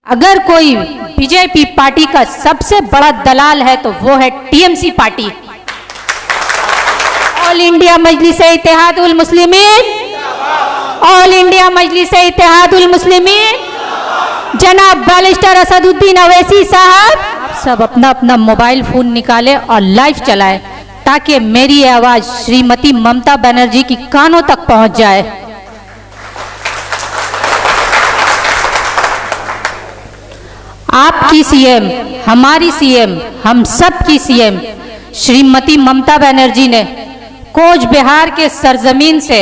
अगर कोई BJP party का सबसे बड़ा दलाल है तो वो है TMC party. All India Majlis-e-Ittehadul Muslimeen, all India Majlis-e-Ittehadul Muslimeen, जनाब बैरिस्टर असदुद्दीन अवैसी साहब, आप सब अपना अपना मोबाइल फोन निकालें और लाइव चलाएं ताकि मेरी आवाज श्रीमती ममता बनर्जी की कानों तक पहुंच जाए। आपकी सीएम, हमारी सीएम, हम सब की सीएम श्रीमती ममता बनर्जी ने कोच बिहार के सरजमीन से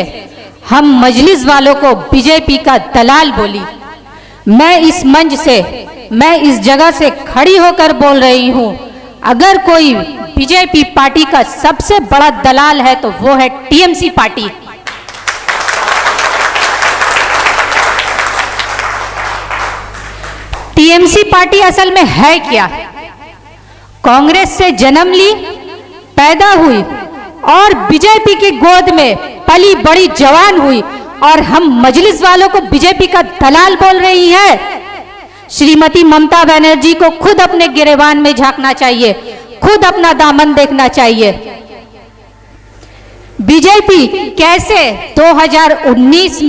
हम मजलिस वालों को बीजेपी का दलाल बोली। मैं इस मंच से, मैं इस जगह से खड़ी होकर बोल रही हूं, अगर कोई बीजेपी पार्टी का सबसे बड़ा दलाल है तो वो है टीएमसी पार्टी। टीएमसी पार्टी असल में है क्या? कांग्रेस से जन्म ली, पैदा हुई और बीजेपी की गोद में पली बड़ी जवान हुई और हम मजलिस वालों को बीजेपी का दलाल बोल रही है। श्रीमती ममता बनर्जी को खुद अपने गिरेबान में झांकना चाहिए, खुद अपना दामन देखना चाहिए। बीजेपी कैसे 2019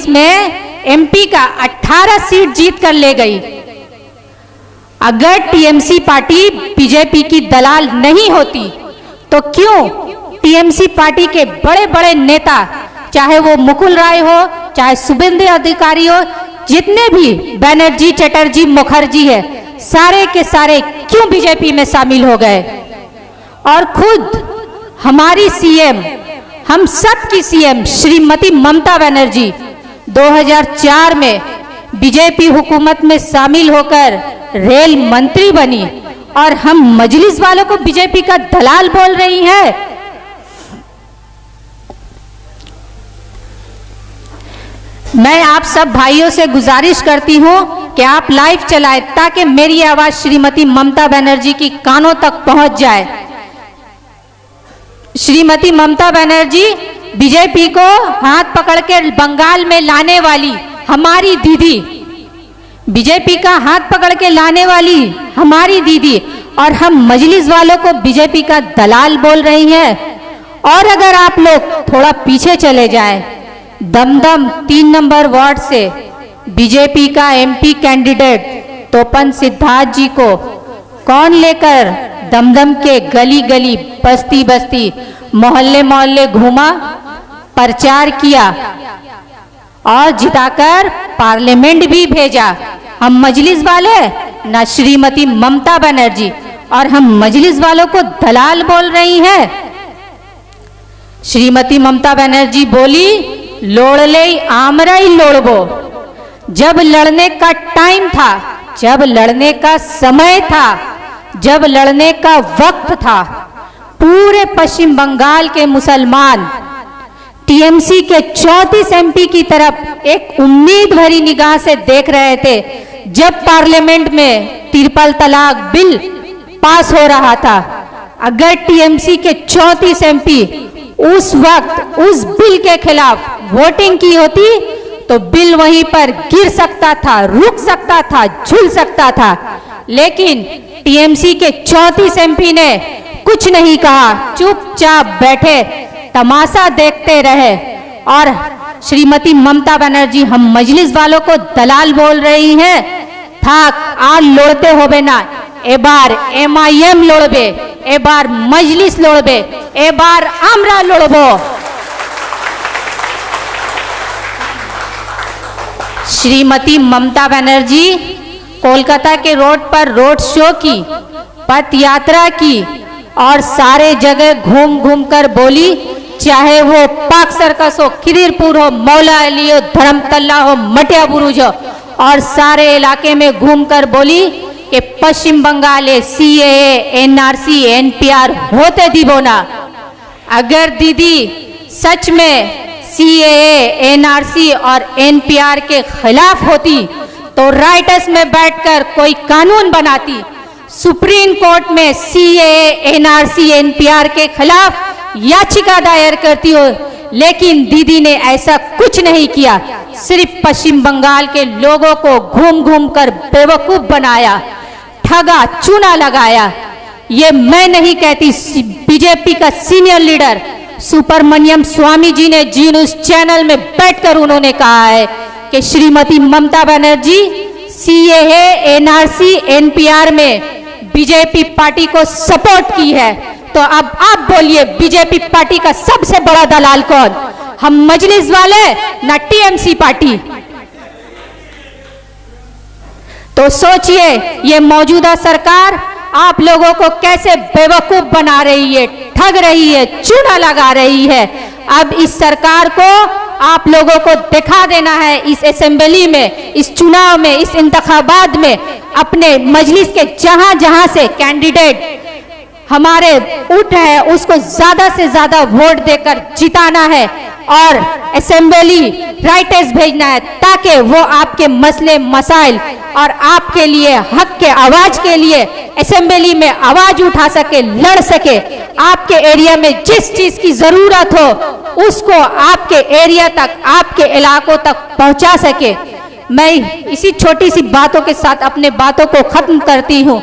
में एमपी का 18 सीट जीत कर ले गई। अगर टीएमसी पार्टी बीजेपी की दलाल नहीं होती तो क्यों टीएमसी पार्टी के बड़े बड़े नेता, चाहे वो मुकुल राय हो, चाहे शुभेंदु अधिकारी हो, जितने भी बनर्जी, चटर्जी, मुखर्जी है, सारे के सारे क्यों बीजेपी में शामिल हो गए? और खुद हमारी सीएम, हम सब की सीएम श्रीमती ममता बनर्जी 2004 में बीजेपी हुकूमत में शामिल होकर रेल मंत्री बनी और हम मजलिस वालों को बीजेपी का दलाल बोल रही है। मैं आप सब भाइयों से गुजारिश करती हूं कि आप लाइव चलाएं ताकि मेरी आवाज श्रीमती ममता बनर्जी की कानों तक पहुंच जाए। श्रीमती ममता बनर्जी बीजेपी को हाथ पकड़ के बंगाल में लाने वाली हमारी दीदी, बीजेपी का हाथ पकड़ के लाने वाली हमारी दीदी, और हम मजलिस वालों को बीजेपी का दलाल बोल रही हैं। और अगर आप लोग थोड़ा पीछे चले जाएं, दमदम 3 नंबर वार्ड से बीजेपी का एमपी कैंडिडेट तोपन सिद्धार्थ जी को कौन लेकर दमदम के गली गली, बस्ती बस्ती, मोहल्ले मोहल्ले घूमा, प्रचार किया और जिताकर पार्लियामेंट भी भेजा। हम मजलिस वाले ना श्रीमती ममता बनर्जी, और हम मजलिस वालों को दलाल बोल रही हैं। श्रीमती ममता बनर्जी बोली, लोड़ले आमराई लोड़बो। जब लड़ने का टाइम था, जब लड़ने का समय था, जब लड़ने का वक्त था, पूरे पश्चिम बंगाल के मुसलमान टीएमसी के 34 एमपी की तरफ एक उम्मीद भरी निगाह से देख रहे थे जब पार्लियामेंट में ट्रिपल तलाक बिल पास हो रहा था। अगर टीएमसी के 34 एमपी उस वक्त उस बिल के खिलाफ वोटिंग की होती तो बिल वहीं पर गिर सकता था, रुक सकता था, झूल सकता था। लेकिन टीएमसी के 34 एमपी ने कुछ नहीं कहा, चुपचाप बैठे, तमाशा देखते रहे। और श्रीमती ममता बनर्जी हम मजलिस वालों को दलाल बोल रही हैं। थाक आर लोड़ते होबे ना, ए बार एमआईएम लोड़बे, ए बार मजलिस लोड़बे, ए बार आमरा लोड़बो। श्रीमती ममता बनर्जी कोलकाता के रोड पर रोड शो की, पथ यात्रा की और सारे जगह घूम घूम कर बोली, चाहे वो पाक सर्कस हो, खिदीरपुर हो, मौला अली हो, धर्मतल्ला हो, मटिया बुरुज हो, और सारे इलाके में घूमकर बोली कि पश्चिम बंगाल सीएए, एनआरसी, एनपीआर होते दीबो ना। अगर दीदी सच में सीएए, एनआरसी और एनपीआर के खिलाफ होती तो राइटर्स में बैठकर कोई कानून बनाती, सुप्रीम कोर्ट में सीएए, एनआरसी, एनपीआर के खिलाफ याचिका दायर करती हो। लेकिन दीदी ने ऐसा कुछ नहीं किया, सिर्फ पश्चिम बंगाल के लोगों को घूम घूम कर बेवकूफ बनाया, ठगा, चूना लगाया। ये मैं नहीं कहती, बीजेपी का सीनियर लीडर सुब्रमण्यम स्वामी जी ने जी न्यूज चैनल में बैठकर उन्होंने कहा है कि Shrimati Mamata Banerjee CAA, NRC, NPR में बीजेपी पार्टी को सपोर्ट की है। तो अब आप बोलिए, बीजेपी पार्टी का सबसे बड़ा दलाल कौन? हम मजलिस वाले ना टीएमसी पार्टी? तो सोचिए, ये मौजूदा सरकार आप लोगों को कैसे बेवकूफ बना रही है, ठग रही है, चूना लगा रही है। अब इस सरकार को आप लोगों को दिखा देना है इस असेंबली में, इस चुनाव में, इस इंतखाबात में, अपने मजलिस के जहां जहां से कैंडिडेट हमारे उठ है उसको ज्यादा से ज्यादा वोट देकर जिताना है और असेंबली राइटर्स भेजना है, ताकि वो आपके मसले मसाइल और आपके लिए हक के आवाज के लिए असेंबली में आवाज उठा सके, लड़ सके। आपके एरिया में जिस चीज की जरूरत हो उसको आपके एरिया तक, आपके इलाकों तक पहुंचा सके। मैं इसी छोटी सी बातों के साथ अपने बातों को खत्म करती हूं।